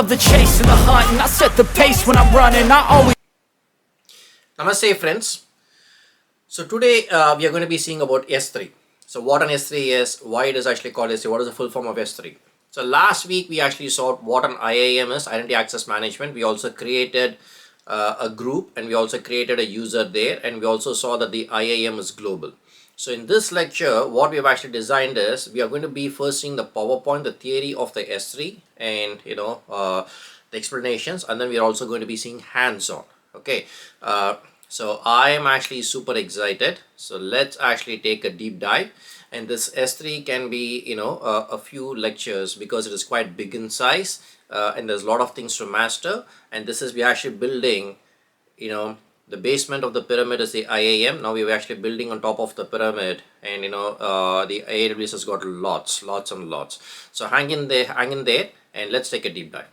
love the chase and the hunt, and I set the pace when I'm running. I always Namaste friends. So today we are going to be seeing about S3. So what an S3 is, why it is actually called S3, what is the full form of S3. So last week we actually saw what an IAM is, Identity Access Management. We also created a group and we also created a user there, and we also saw that the IAM is global. So in this lecture, what we have actually designed is we are going to be first seeing the PowerPoint, the theory of the S3, and the explanations, and then we are also going to be seeing hands-on. Okay, so I am actually super excited. So let's actually take a deep dive, and this S3 can be a few lectures because it is quite big in size, and there's a lot of things to master. And this is we are actually building, the basement of the pyramid is the IAM. Now we're actually building on top of the pyramid, and the AWS has got lots and lots. So hang in there, and let's take a deep dive.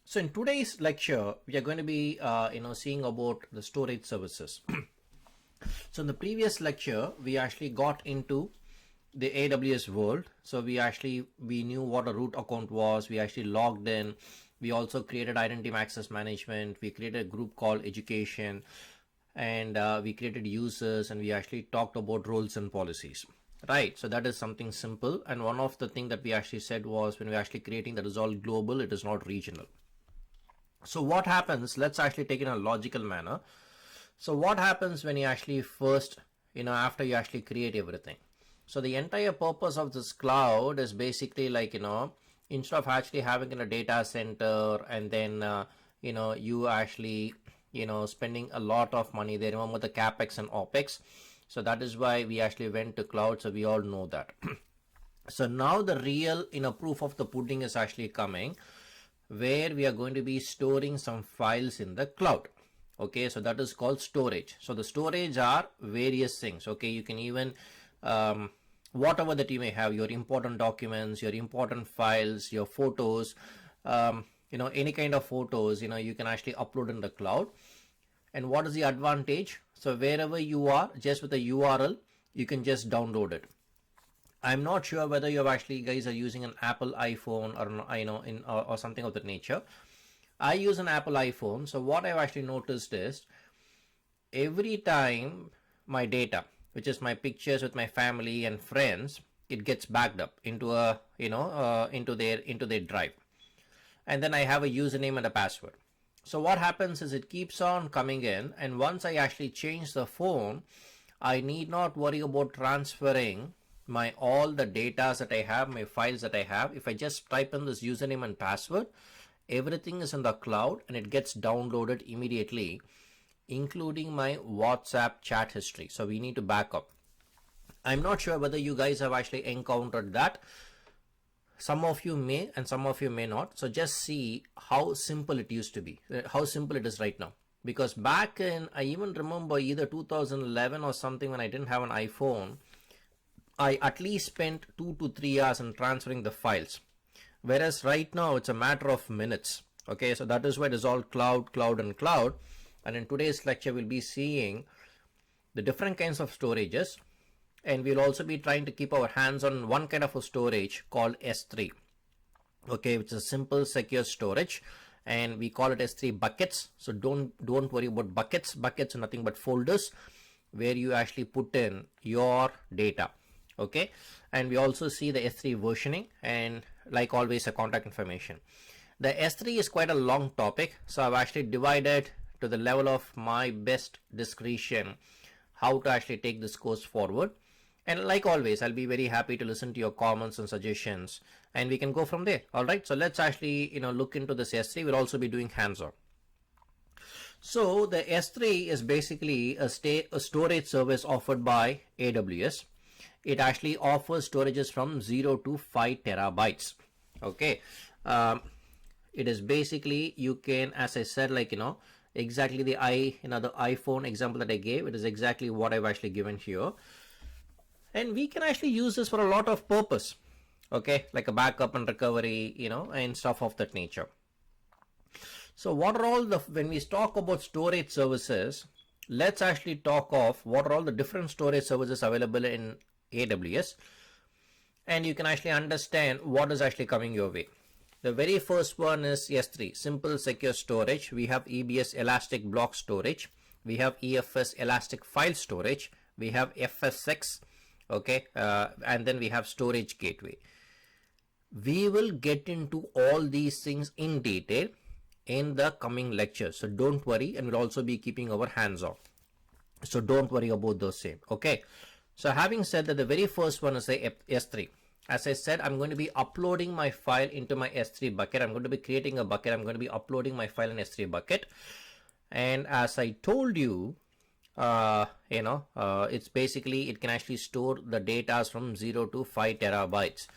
So in today's lecture, we are going to be seeing about the storage services. So in the previous lecture, we actually got into the AWS world. So we knew what a root account was. We actually logged in. We also created identity access management. We created a group called education, and we created users, and we actually talked about roles and policies. Right, so that is something simple. And one of the things that we actually said was when we're actually creating that is all global, it is not regional. So what happens, let's actually take it in a logical manner. So what happens when you actually first, after you actually create everything? So the entire purpose of this cloud is basically like, instead of actually having in a data center and then, you actually, spending a lot of money there. Remember the CapEx and OpEx. So that is why we actually went to cloud. So we all know that. So now the real, proof of the pudding is actually coming, where we are going to be storing some files in the cloud. Okay, so that is called storage. So the storage are various things. Okay, you can even whatever that you may have, your important documents, your important files, your photos, any kind of photos, you can actually upload in the cloud. And what is the advantage? So wherever you are, just with the URL, you can just download it. I'm not sure whether you guys are using an Apple iPhone or or something of that nature. I use an Apple iPhone. So what I've actually noticed is every time my data, which is my pictures with my family and friends, it gets backed up into a into their drive, and then I have a username and a password. So what happens is it keeps on coming in, and once I actually change the phone, I need not worry about transferring all the data that I have, my files that I have. If I just type in this username and password, everything is in the cloud and it gets downloaded immediately, including my WhatsApp chat history. So we need to back up. I'm not sure whether you guys have actually encountered that. Some of you may and some of you may not. So just see how simple it used to be, how simple it is right now. Because back in, I even remember either 2011 or something, when I didn't have an iPhone, I at least spent 2 to 3 hours in transferring the files. Whereas right now it's a matter of minutes. Okay, so that is why it is all cloud. And in today's lecture, we'll be seeing the different kinds of storages. And we'll also be trying to keep our hands on one kind of a storage called S3. Okay, which is simple, secure storage. And we call it S3 buckets. So don't worry about buckets. Buckets are nothing but folders where you actually put in your data. Okay, and we also see the S3 versioning, and like always, a contact information. The S3 is quite a long topic, so I've actually divided to the level of my best discretion how to actually take this course forward. And like always, I'll be very happy to listen to your comments and suggestions, and we can go from there. All right, so let's actually look into this S3. We'll also be doing hands-on. So the S3 is basically a storage service offered by AWS. It actually offers storages from 0 to 5 terabytes. Okay, it is basically, you can, as I said, like exactly the iPhone example that I gave, it is exactly what I've actually given here, and we can actually use this for a lot of purpose. Okay, like a backup and recovery, and stuff of that nature. So what are all when we talk about storage services, let's actually talk of what are all the different storage services available in AWS, and you can actually understand what is actually coming your way. The very first one is S3, simple secure storage. We have EBS elastic block storage. We have EFS elastic file storage. We have FSX, okay, and then we have storage gateway. We will get into all these things in detail in the coming lectures, so don't worry, and we'll also be keeping our hands on, so don't worry about those same. Okay, so having said that, the very first one is the S3. As I said, I'm going to be uploading my file into my S3 bucket. I'm going to be creating a bucket. I'm going to be uploading my file in S3 bucket. And as I told you, it's basically, it can actually store the data from 0 to 5 terabytes.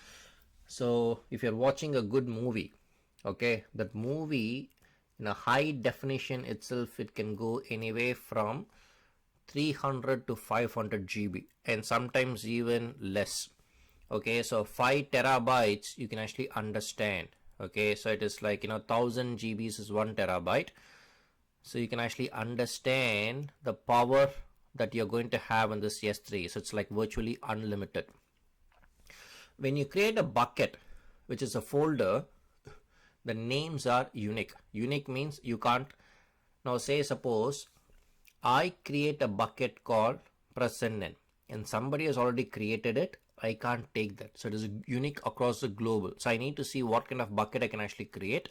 So if you're watching a good movie, okay, that movie in a high definition itself, it can go anywhere from 300 to 500 GB and sometimes even less. Okay, so 5 terabytes you can actually understand. Okay, so it is like 1000 GBs is 1 terabyte. So you can actually understand the power that you're going to have in this S3. So it's like virtually unlimited. When you create a bucket, which is a folder, the names are unique. Unique means you can't. Now say suppose I create a bucket called present and somebody has already created it. I can't take that. So it is unique across the global. So I need to see what kind of bucket I can actually create.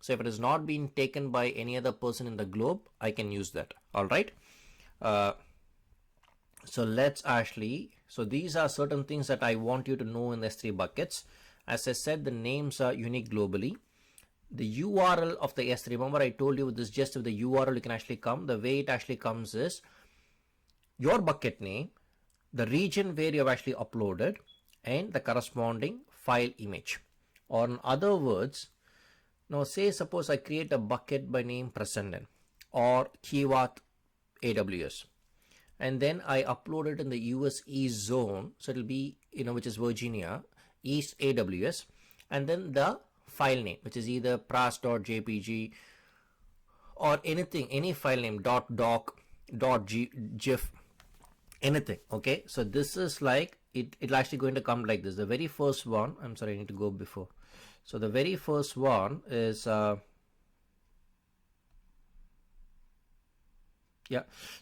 So if it is not being taken by any other person in the globe, I can use that. All right. So let's actually, so these are certain things that I want you to know in the S3 buckets. As I said, the names are unique globally. The URL of the S3, remember I told you this, just with the URL you can actually come. The way it actually comes is your bucket name, the region where you have actually uploaded, and the corresponding file image. Or in other words, now say suppose I create a bucket by name present or Kivat AWS, and then I upload it in the US East zone, so it will be which is Virginia East AWS, and then the file name, which is either pras.jpg or anything, any file name, .doc, .gif, anything. Okay, so this is like it'll actually going to come like this. The very first one, I'm sorry, I need to go before. So the very first one is so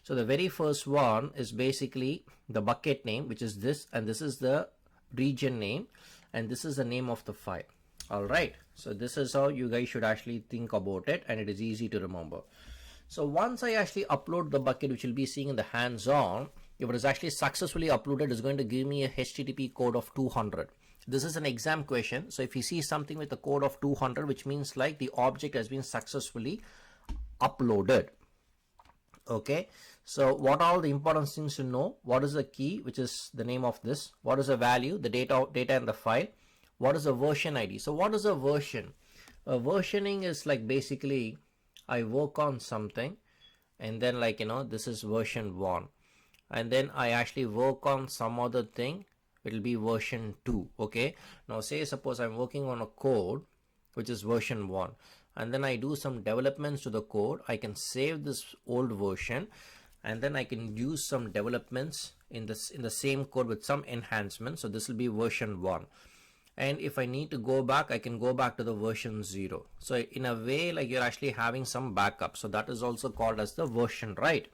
the very first one is basically the bucket name, which is this, and this is the region name, and this is the name of the file. All right, so this is how you guys should actually think about it, and it is easy to remember. So once I actually upload the bucket, which you'll be seeing in the hands-on, if it is actually successfully uploaded, it's going to give me a HTTP code of 200. This is an exam question. So if you see something with a code of 200, which means like the object has been successfully uploaded. Okay, so what are all the important things to know? What is the key, which is the name of this? What is the value, the data in the file? What is the version ID? So what is a version? A versioning is like basically I work on something and then like this is version 1, and then I actually work on some other thing, it will be version 2. Okay, now say suppose I'm working on a code which is version 1, and then I do some developments to the code. I can save this old version and then I can use some developments in the same code with some enhancements. So this will be version 1. And if I need to go back, I can go back to the version 0. So in a way, like you're actually having some backup. So that is also called as the version, right?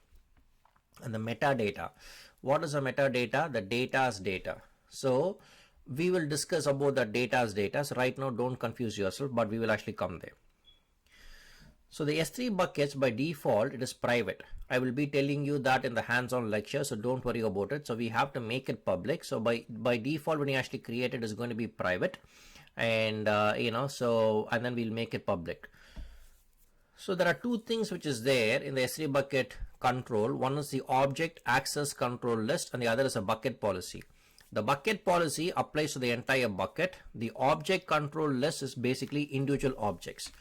And the metadata. What is the metadata? The data's data. So we will discuss about the data's data. So right now, don't confuse yourself, but we will actually come there. So the S3 buckets by default, it is private. I will be telling you that in the hands-on lecture, so don't worry about it. So we have to make it public. So by default, when you actually create it, is going to be private, and and then we'll make it public. So there are two things which is there in the S3 bucket control. One is the object access control list, and the other is a bucket policy. The bucket policy applies to the entire bucket. The object control list is basically individual objects.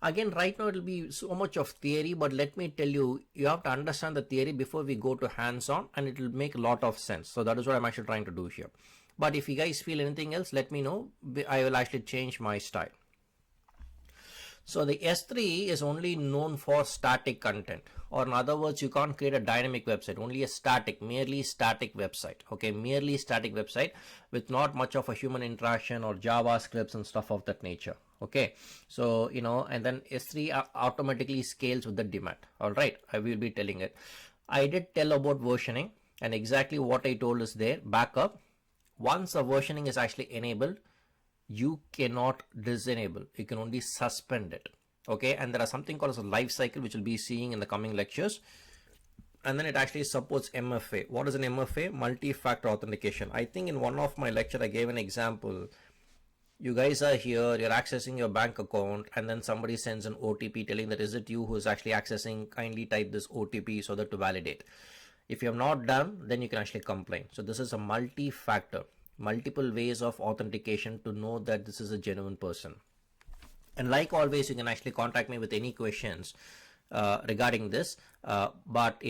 Again, right now it will be so much of theory, but let me tell you, you have to understand the theory before we go to hands-on, and it will make a lot of sense. So that is what I'm actually trying to do here. But if you guys feel anything else, let me know. I will actually change my style. So the S3 is only known for static content. or in other words, you can't create a dynamic website, only a static, merely static website. Okay, merely static website with not much of a human interaction or JavaScripts and stuff of that nature. Okay, so and then S3 automatically scales with the demand. All right, I will be telling it. I did tell about versioning, and exactly what I told is there. Backup. Once a versioning is actually enabled, you cannot disable. You can only suspend it. Okay, and there are something called as a life cycle, which we'll be seeing in the coming lectures. And then it actually supports MFA. What is an MFA? Multi-factor authentication. I think in one of my lecture I gave an example. You guys are here, you're accessing your bank account, and then somebody sends an OTP telling that is it you who is actually accessing, kindly type this OTP so that to validate. If you have not done, then you can actually complain. So this is a multi-factor, multiple ways of authentication to know that this is a genuine person. And like always, you can actually contact me with any questions regarding this, but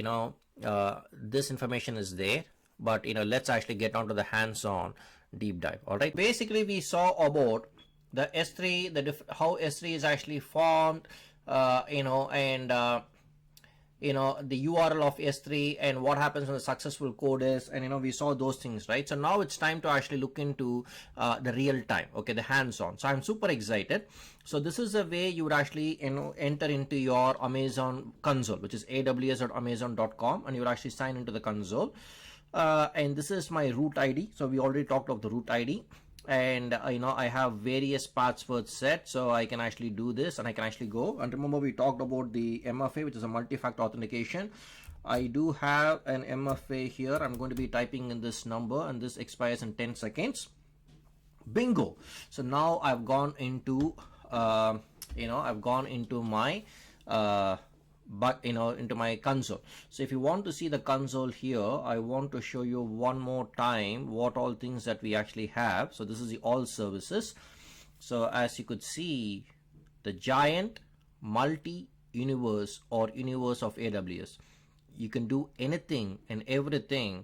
this information is there. But let's actually get on to the hands-on deep dive. All right, basically we saw about the S3, how S3 is actually formed, and the URL of S3 and what happens when the successful code is, and we saw those things, right? So now it's time to actually look into the real time, okay, the hands-on. So I'm super excited. So this is the way you would actually enter into your Amazon console, which is aws.amazon.com, and you would actually sign into the console. And this is my root ID. So we already talked of the root ID, and I have various passwords set, so I can actually do this and I can actually go. And remember, we talked about the MFA, which is a multi-factor authentication. I do have an MFA here. I'm going to be typing in this number, and this expires in 10 seconds. Bingo. So now I've gone into my into my console. So if you want to see the console here, I want to show you one more time what all things that we actually have. So this is the all services. So as you could see, the giant multi-universe or universe of AWS, you can do anything and everything.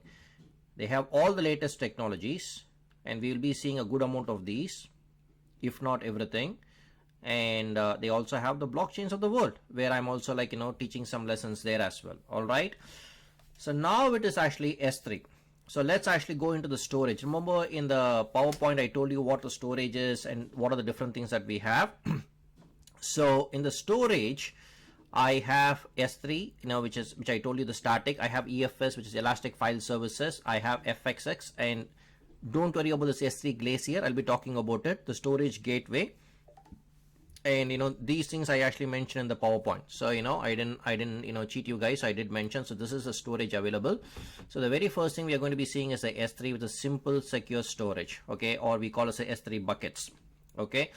They have all the latest technologies, and we will be seeing a good amount of these, if not everything. And they also have the blockchains of the world, where I'm also teaching some lessons there as well. All right, so now it is actually S3. So let's actually go into the storage. Remember in the PowerPoint I told you what the storage is and what are the different things that we have. So in the storage I have S3, which I told you the static. I have EFS, which is Elastic File Services. I have FXX, and don't worry about this S3 Glacier, I'll be talking about it. The storage gateway. And these things I actually mentioned in the PowerPoint. So I didn't cheat you guys. I did mention. So this is the storage available. So the very first thing we are going to be seeing is the S3 with a simple secure storage, okay, or we call it the S3 buckets. Okay,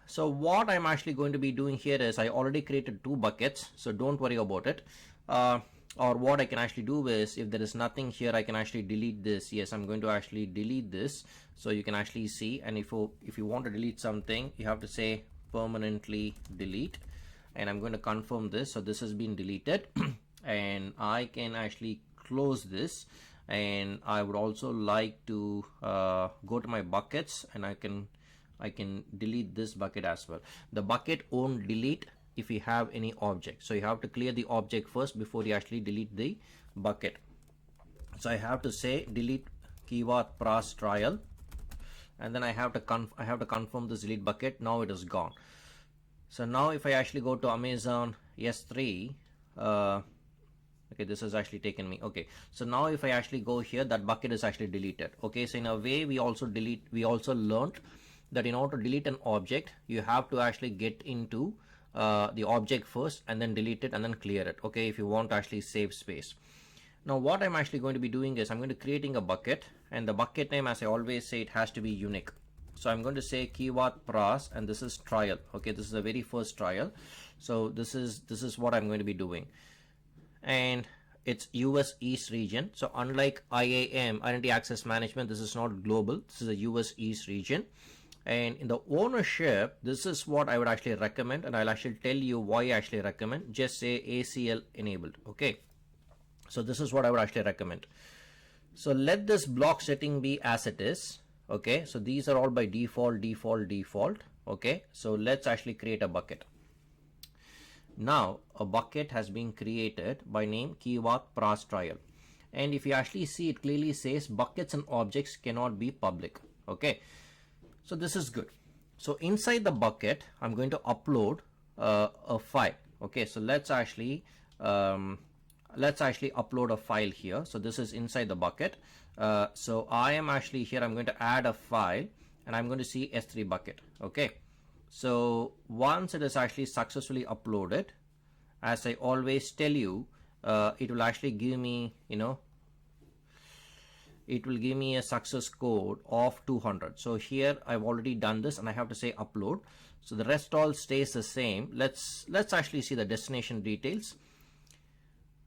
so what I'm actually going to be doing here is I already created 2 buckets, so don't worry about it. Or what I can actually do is, if there is nothing here, I can actually delete this. Yes, I'm going to actually delete this, so you can actually see. And if you want to delete something, you have to say permanently delete, and I'm going to confirm this. So this has been deleted and I can actually close this, and I would also like to go to my buckets, and I can delete this bucket as well. The bucket won't delete if you have any object, so you have to clear the object first before you actually delete the bucket. So I have to say delete keyword pras trial, and then I have to confirm this delete bucket. Now it is gone. So now if I actually go to Amazon S3, okay, this has actually taken me. Okay, so now if I actually go here, that bucket is actually deleted. Okay, so in a way we also learned that in order to delete an object, you have to actually get into the object first and then delete it and then clear it, okay, if you want to actually save space. Now what I'm actually going to be doing is I'm going to creating a bucket, and the bucket name, as I always say, it has to be unique. So I'm going to say keyword pras, and this is trial. Okay, this is the very first trial. So this is what I'm going to be doing, and it's US East region. So unlike IAM, Identity Access Management, this is not global. This is a US East region. And in the ownership, this is what I would actually recommend, and I'll actually tell you why I actually recommend. Just say ACL enabled. Okay, so this is what I would actually recommend. So let this block setting be as it is. Okay, so these are all by default. Okay, so let's actually create a bucket. Now a bucket has been created by name keyword pras trial, and if you actually see, it clearly says buckets and objects cannot be public. Okay, so this is good. So inside the bucket I'm going to upload a file. Okay, so let's actually upload a file here. So this is inside the bucket. So I am actually here, I'm going to add a file and I'm going to see S3 bucket. Okay, so once it is actually successfully uploaded, as I always tell you, it will actually give me, it will give me a success code of 200. So here I've already done this and I have to say upload. So the rest all stays the same. Let's actually see the destination details.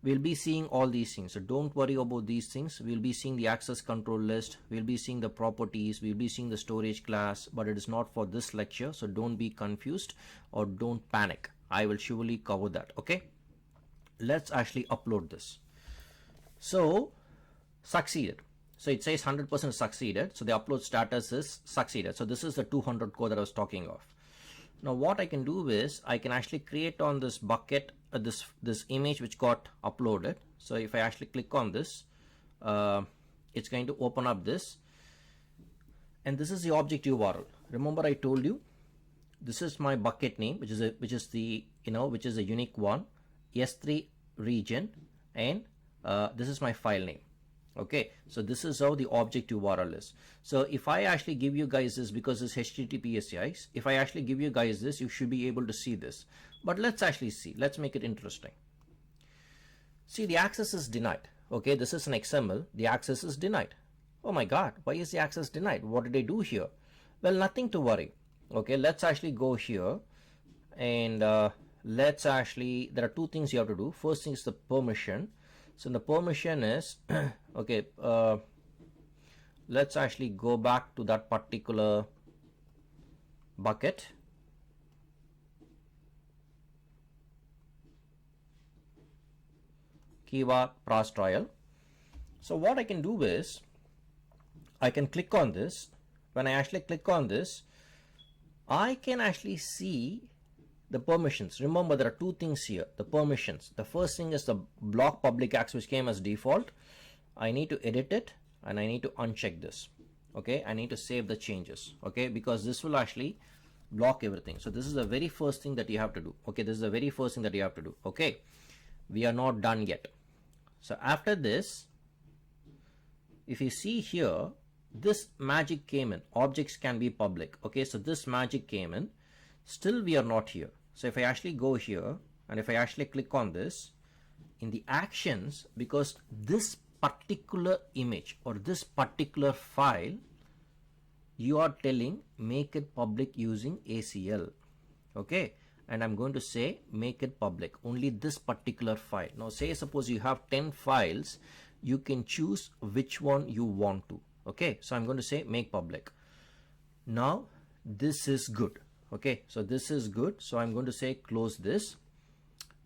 We'll be seeing all these things, so don't worry about these things. We'll be seeing the access control list, we'll be seeing the properties, we'll be seeing the storage class, but it is not for this lecture, so don't be confused or don't panic. I will surely cover that. Okay, let's actually upload this. So succeeded. So it says 100% succeeded. So the upload status is succeeded. So this is the 200 code that I was talking of. Now what I can do is I can actually create on this bucket this image which got uploaded. So if I actually click on this, it's going to open up this, and this is the object URL. Remember I told you this is my bucket name, which is a unique one, S3 region, and this is my file name. Okay, so this is how the object URL is. So if I actually give you guys this, because it's HTTPS, if I actually give you guys this, you should be able to see this. But let's actually see, let's make it interesting. See, the access is denied. Okay, this is an XML, the access is denied. Oh my god, why is the access denied? What did I do here? Well, nothing to worry. Okay, let's actually go here and let's actually, there are two things you have to do. First thing is the permission. So the permission is okay, let's actually go back to that particular bucket. Keyword pras trial. So what I can do is I can click on this. When I actually click on this, I can actually see the permissions. Remember, there are two things here, the permissions. The first thing is the block public access, which came as default. I need to edit it and I need to uncheck this. Okay, I need to save the changes. Okay, because this will actually block everything. So this is the very first thing that you have to do. Okay, this is the very first thing that you have to do. Okay, we are not done yet. So after this, if you see here, this magic came in, objects can be public. Okay, so this magic came in. Still we are not here. So if I actually go here and if I actually click on this in the actions, because this particular image or this particular file, you are telling make it public using ACL. Okay, and I'm going to say make it public, only this particular file. Now say suppose you have 10 files, you can choose which one you want to. Okay, so I'm going to say make public. Now this is good. Okay, so this is good. So I'm going to say close this,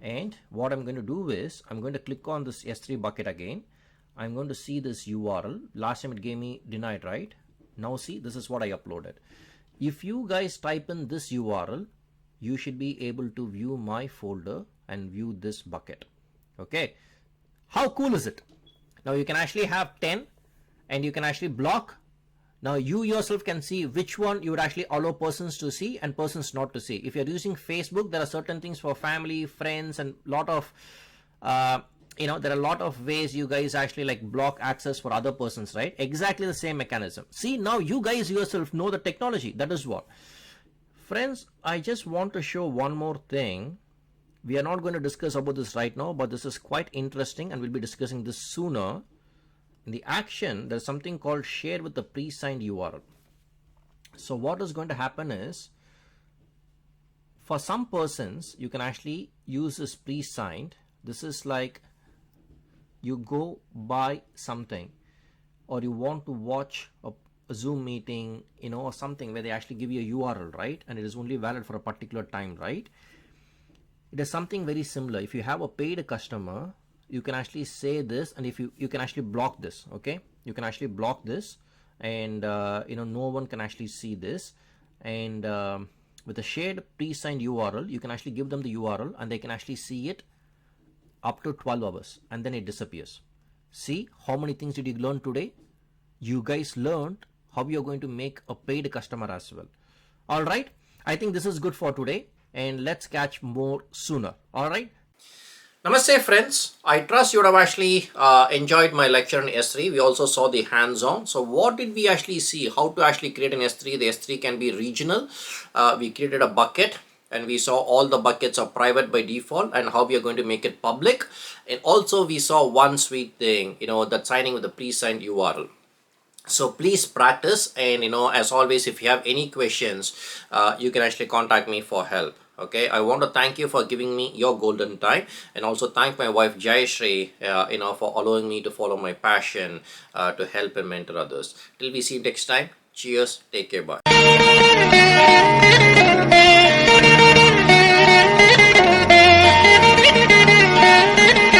and what I'm going to do is I'm going to click on this S3 bucket again. I'm going to see this URL. Last time it gave me denied, right? Now see, this is what I uploaded. If you guys type in this URL, you should be able to view my folder and view this bucket. Okay, how cool is it? Now you can actually have 10 and you can actually block. Now you yourself can see which one you would actually allow persons to see and persons not to see. If you're using Facebook, there are certain things for family, friends, and lot of there are a lot of ways you guys actually like block access for other persons, right? Exactly the same mechanism. See, now you guys yourself know the technology. That is what. Friends, I just want to show one more thing. We are not going to discuss about this right now, but this is quite interesting and we'll be discussing this sooner. In the action, there's something called share with the pre-signed URL. So what is going to happen is, for some persons, you can actually use this pre-signed. This is like you go buy something or you want to watch a Zoom meeting, or something where they actually give you a URL, right? And it is only valid for a particular time, right? It is something very similar. If you have a paid customer, you can actually say this, and if you can actually block this. Okay, you can actually block this, and no one can actually see this, and with a shared pre-signed URL, you can actually give them the URL and they can actually see it up to 12 hours and then it disappears. See how many things did you learn today? You guys learned how you're going to make a paid customer as well. All right, I think this is good for today, and let's catch more sooner. All right. Namaste friends, I trust you would have actually enjoyed my lecture on S3. We also saw the hands-on. So what did we actually see? How to actually create an S3. The S3 can be regional. We created a bucket and we saw all the buckets are private by default and how we are going to make it public. And also we saw one sweet thing, that signing with the pre-signed URL. So please practice, and as always, if you have any questions, you can actually contact me for help. Okay, I want to thank you for giving me your golden time, and also thank my wife Jayashree, for allowing me to follow my passion to help and mentor others. Till we see you next time. Cheers. Take care. Bye.